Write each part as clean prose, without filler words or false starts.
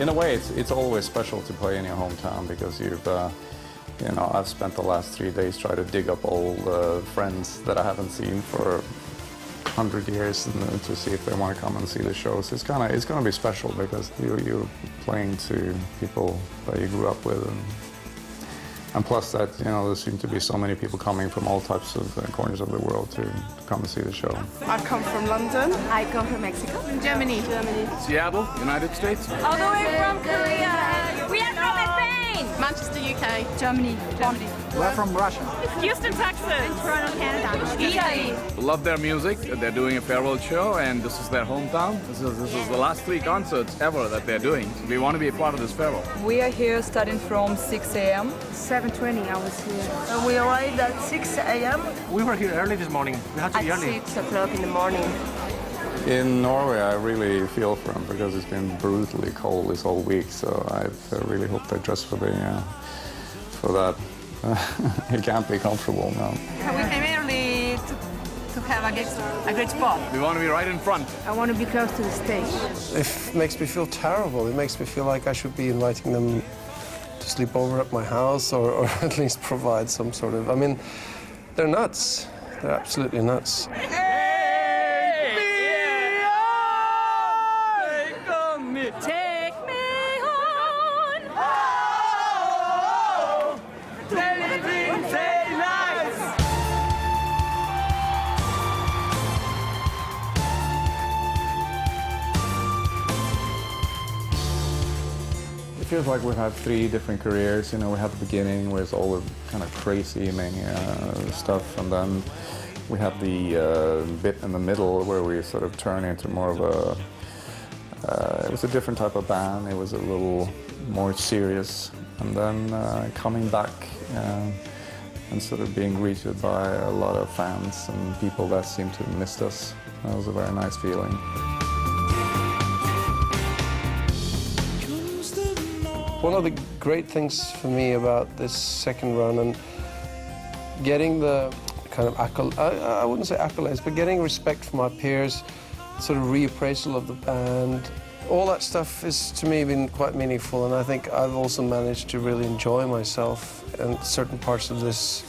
in a way, it's always special to play in your hometown because you know, I've spent the last 3 days trying to dig up old friends that I haven't seen for 100 years and to see if they want to come and see the shows. It's going to be special because you're playing to people that you grew up with, and plus that, you know, there seem to be so many people coming from all types of corners of the world to come and see the show. I come from London. I come from Mexico. From Germany. Seattle, United States. All the way from Korea. We are from Spain. Manchester, UK. Germany. We're from Russia. Houston, Texas. Toronto, Canada. Italy. Love their music. They're doing a farewell show, and this is their hometown. This is the last 3 concerts ever that they're doing. So we want to be a part of this farewell. We are here starting from 6 a.m. 7:20 I was here. And we arrived at 6 a.m. We were here early this morning. We had to be early. 6 o'clock in the morning. In Norway, I really feel for them because it's been brutally cold this whole week. So I really hope they dress for that. It can't be comfortable now. We came early to have a great spot. We want to be right in front. I want to be close to the stage. It makes me feel terrible. It makes me feel like I should be inviting them to sleep over at my house or at least provide some sort of... I mean, they're nuts. They're absolutely nuts. Take me on. It feels like we've had 3 different careers. You know, we had the beginning where it's all the kind of crazy mania stuff, and then we had the bit in the middle where we sort of turn into more of a... it was a different type of band. It was a little more serious, and then coming back and sort of being greeted by a lot of fans and people that seemed to have missed us. That was a very nice feeling. One of the great things for me about this second run and getting the kind of I wouldn't say accolades, but getting respect from our peers, sort of reappraisal of the band, all that stuff has to me been quite meaningful, and I think I've also managed to really enjoy myself. And certain parts of this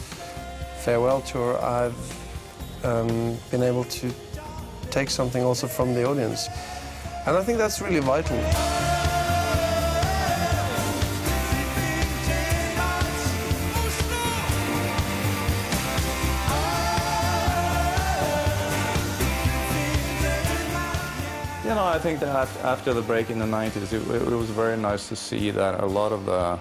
farewell tour, I've been able to take something also from the audience, and I think that's really vital. You know, I think that after the break in the 90s, it was very nice to see that a lot of the...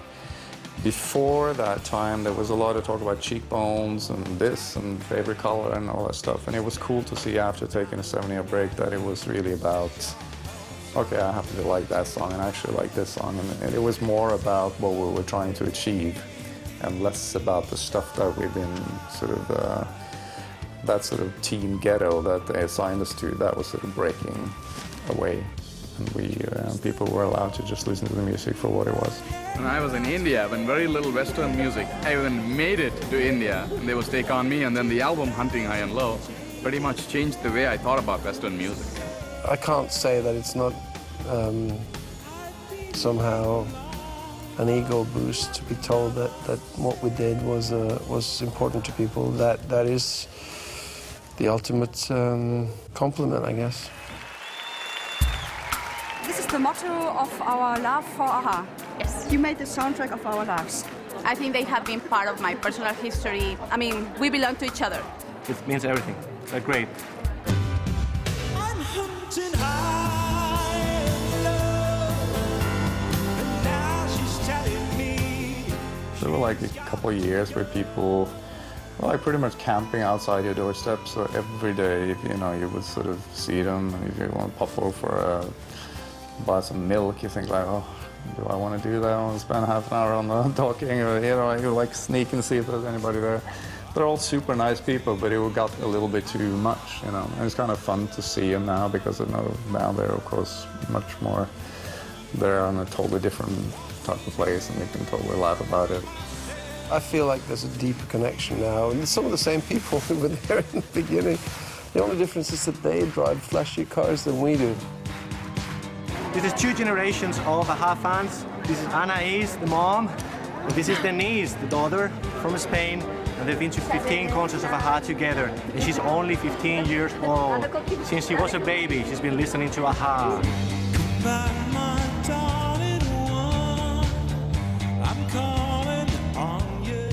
Before that time, there was a lot of talk about cheekbones and this and favorite color and all that stuff. And it was cool to see after taking a 7-year break that it was really about, okay, I happen to like that song and I actually like this song. And it was more about what we were trying to achieve and less about the stuff that we've been sort of, that sort of team ghetto that they assigned us to, that was sort of breaking away. And people were allowed to just listen to the music for what it was. When I was in India, when very little Western music, I even made it to India, and they was Take On Me, and then the album Hunting High and Low pretty much changed the way I thought about Western music. I can't say that it's not somehow an ego boost to be told that what we did was important to people. That is the ultimate compliment, I guess. This is the motto of our love for AHA. Yes. You made the soundtrack of our lives. I think they have been part of my personal history. I mean, we belong to each other. It means everything. They're great. I'm hunting high and low, and now she's telling me. There were like a couple of years where people were like pretty much camping outside your doorstep. So every day, you know, you would sort of see them, and if you want to pop over for buy some milk, you think like, oh, do I want to do that? I want to spend half an hour on the talking, or you know, you like sneak and see if there's anybody there. They're all super nice people, but it got a little bit too much, you know. And it's kind of fun to see them now because I know now they're of course much more. They're on a totally different type of place, and we can totally laugh about it. I feel like there's a deeper connection now, and some of the same people who were there in the beginning. The only difference is that they drive flashy cars than we do. This is 2 generations of AHA fans. This is Anaïs, the mom, and this is Denise, the daughter from Spain. And they've been to 15 concerts of AHA together. And she's only 15 years old. Since she was a baby, she's been listening to AHA. But my darling one, I'm calling on you.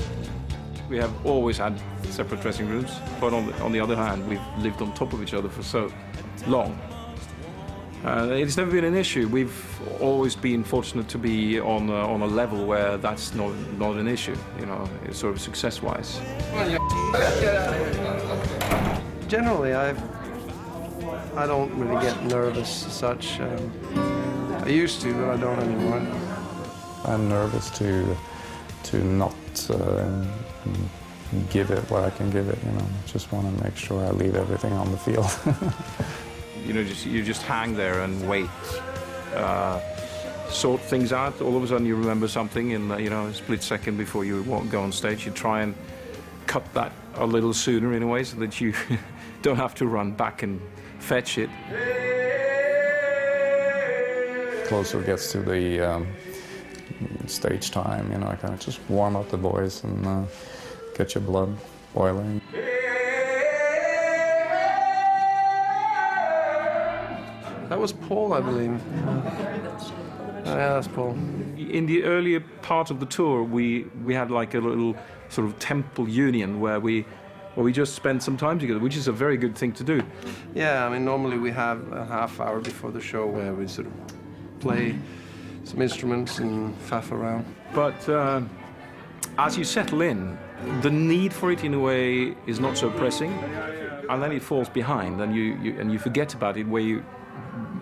We have always had separate dressing rooms, but on the other hand, we've lived on top of each other for so long. It's never been an issue. We've always been fortunate to be on a level where that's not an issue, you know, sort of success-wise. Generally, I don't really get nervous as such. I used to, but I don't anymore. I'm nervous to not give it what I can give it, you know. Just want to make sure I leave everything on the field. You know, you just hang there and wait, sort things out. All of a sudden, you remember something in you know, a split second before you go on stage. You try and cut that a little sooner in a way, so that you don't have to run back and fetch it. Closer it gets to the stage time, you know, I kind of just warm up the voice and get your blood boiling. That was Paul, I believe. Yeah, that's Paul. In the earlier part of the tour, we had like a little sort of temple union where we just spent some time together, which is a very good thing to do. Yeah, I mean, normally we have a half hour before the show where we sort of play some instruments and faff around. But as you settle in, the need for it in a way is not so pressing, and then it falls behind, and you forget about it.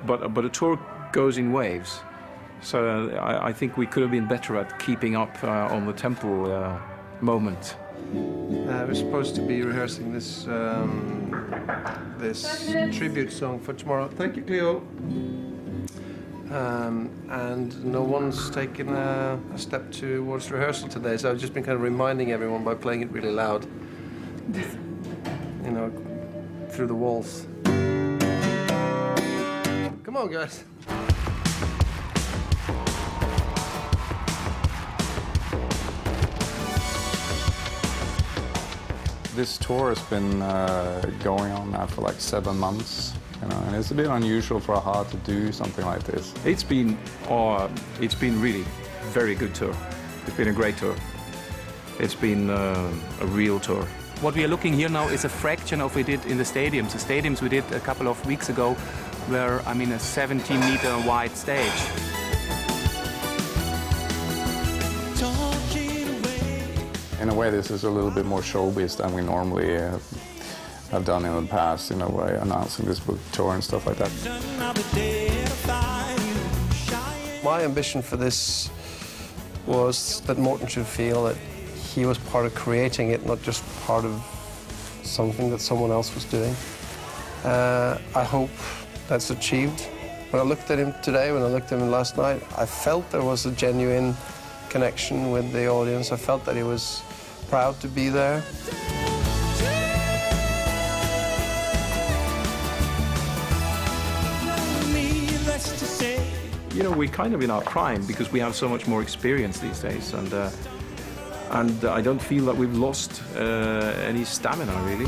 But a tour goes in waves, so I think we could have been better at keeping up on the tempo moment. We're supposed to be rehearsing this this tribute song for tomorrow. Thank you, Cleo. And no one's taken a step towards rehearsal today, so I've just been kind of reminding everyone by playing it really loud, you know, through the walls. Come on, guys. This tour has been going on now for like 7 months, you know, and it's a bit unusual for AHA to do something like this. It's been really very good tour. It's been a great tour. It's been a real tour. What we are looking here now is a fraction of what we did in the stadiums. The stadiums we did a couple of weeks ago were, I mean, a 17-meter wide stage. In a way, this is a little bit more showbiz than we normally have done in the past, you know, by announcing this book tour and stuff like that. My ambition for this was that Morten should feel that he was part of creating it, not just part of something that someone else was doing. I hope that's achieved. When I looked at him today, when I looked at him last night, I felt there was a genuine connection with the audience. I felt that he was proud to be there. You know, we're kind of in our prime because we have so much more experience these days, and I don't feel that we've lost any stamina, really.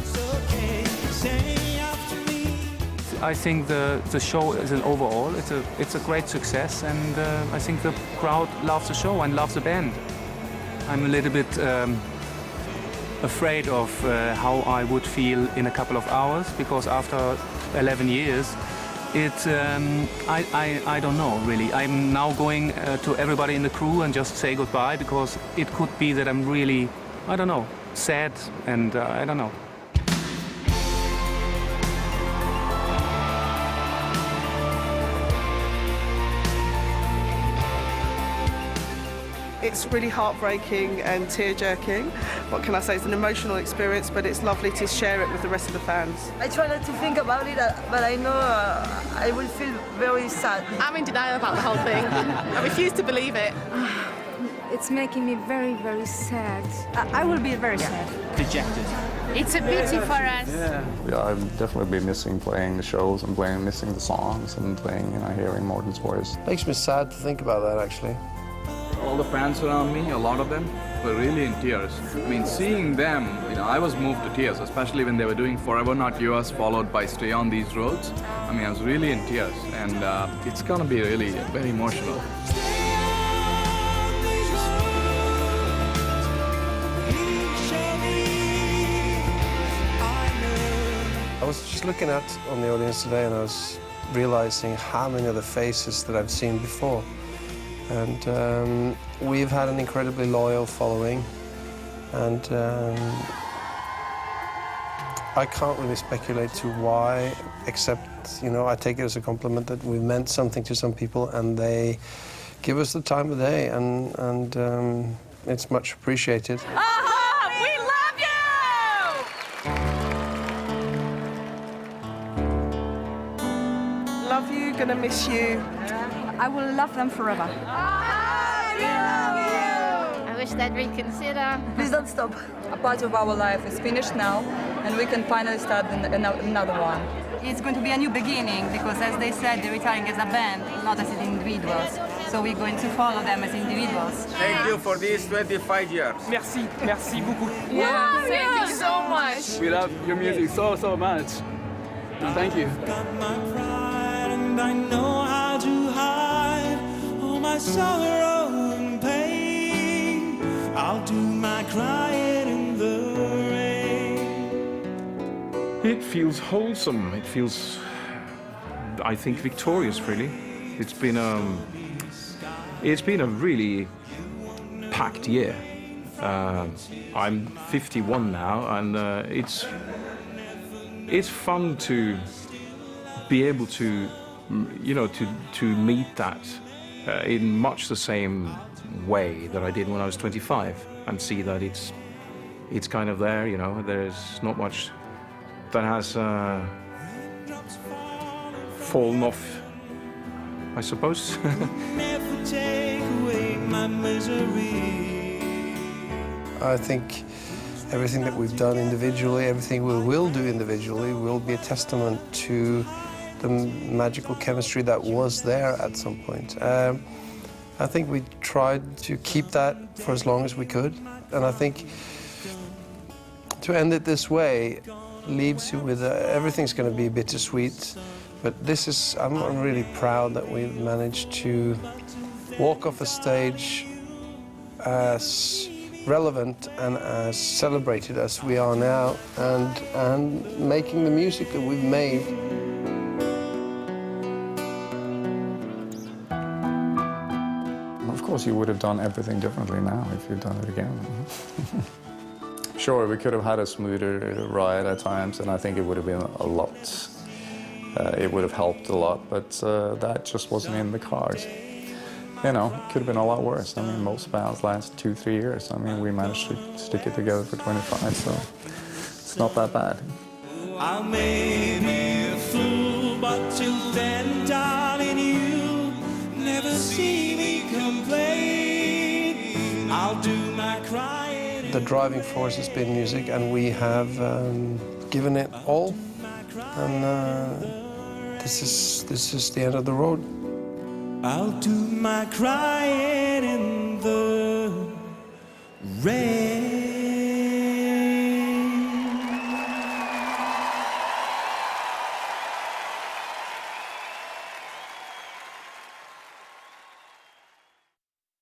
I think the show is an overall, it's a great success, and I think the crowd loves the show and loves the band. I'm a little bit afraid of how I would feel in a couple of hours, because after 11 years, I don't know, really. I'm now going to everybody in the crew and just say goodbye, because it could be that I'm really, I don't know, sad, and I don't know. It's really heartbreaking and tear-jerking. What can I say? It's an emotional experience, but it's lovely to share it with the rest of the fans. I try not to think about it, but I know I will feel very sad. I'm in denial about the whole thing. I refuse to believe it. It's making me very, very sad. I will be very sad. Dejected. It's a pity for us. Yeah, I've definitely been missing playing the shows and missing the songs and playing, hearing Morten's voice. Makes me sad to think about that, actually. All the fans around me, a lot of them, were really in tears. I mean, seeing them, I was moved to tears, especially when they were doing Forever Not Yours, followed by Stay on These Roads. I mean, I was really in tears, and it's gonna be really very emotional. I was just looking out on the audience today and I was realizing how many of the faces that I've seen before. And we've had an incredibly loyal following, and I can't really speculate to why, except, I take it as a compliment that we've meant something to some people and they give us the time of day, and it's much appreciated. Love you, gonna miss you. I will love them forever. I wish they'd reconsider. Please don't stop. A part of our life is finished now, and we can finally start another one. It's going to be a new beginning because, as they said, they're retiring as a band, not as individuals. So we're going to follow them as individuals. Thank you for these 25 years. Merci, merci beaucoup. Thank you so much. We love your music so much. Thank you. Got my pride and I know how to hide all my sorrow and pain. I'll do my crying in the rain. It feels wholesome. It feels, I think, victorious, really. It's been a really packed year. I'm 51 now, and it's fun to be able to, to meet that in much the same way that I did when I was 25, and see that it's kind of there. There's not much that has fallen off, I suppose. Never take away my misery. I think everything that we've done individually, everything we will do individually, will be a testament to the magical chemistry that was there at some point. I think we tried to keep that for as long as we could, and I think to end it this way leaves you with everything's going to be bittersweet, but I'm really proud that we've managed to walk off a stage as relevant and as celebrated as we are now, and making the music that we've made. Of course, you would have done everything differently now if you'd done it again. Sure, we could have had a smoother ride at times, and I think it would have been a lot. It would have helped a lot, but that just wasn't in the cards. It could have been a lot worse. I mean, most bands last 2-3 years. I mean, we managed to stick it together for 25, so it's not that bad. I may be a fool, but till then, darling, you'll never see me complain. I'll do my crying. The driving force has been music, and we have given it all. And this is the end of the road. I'll do my crying in the rain.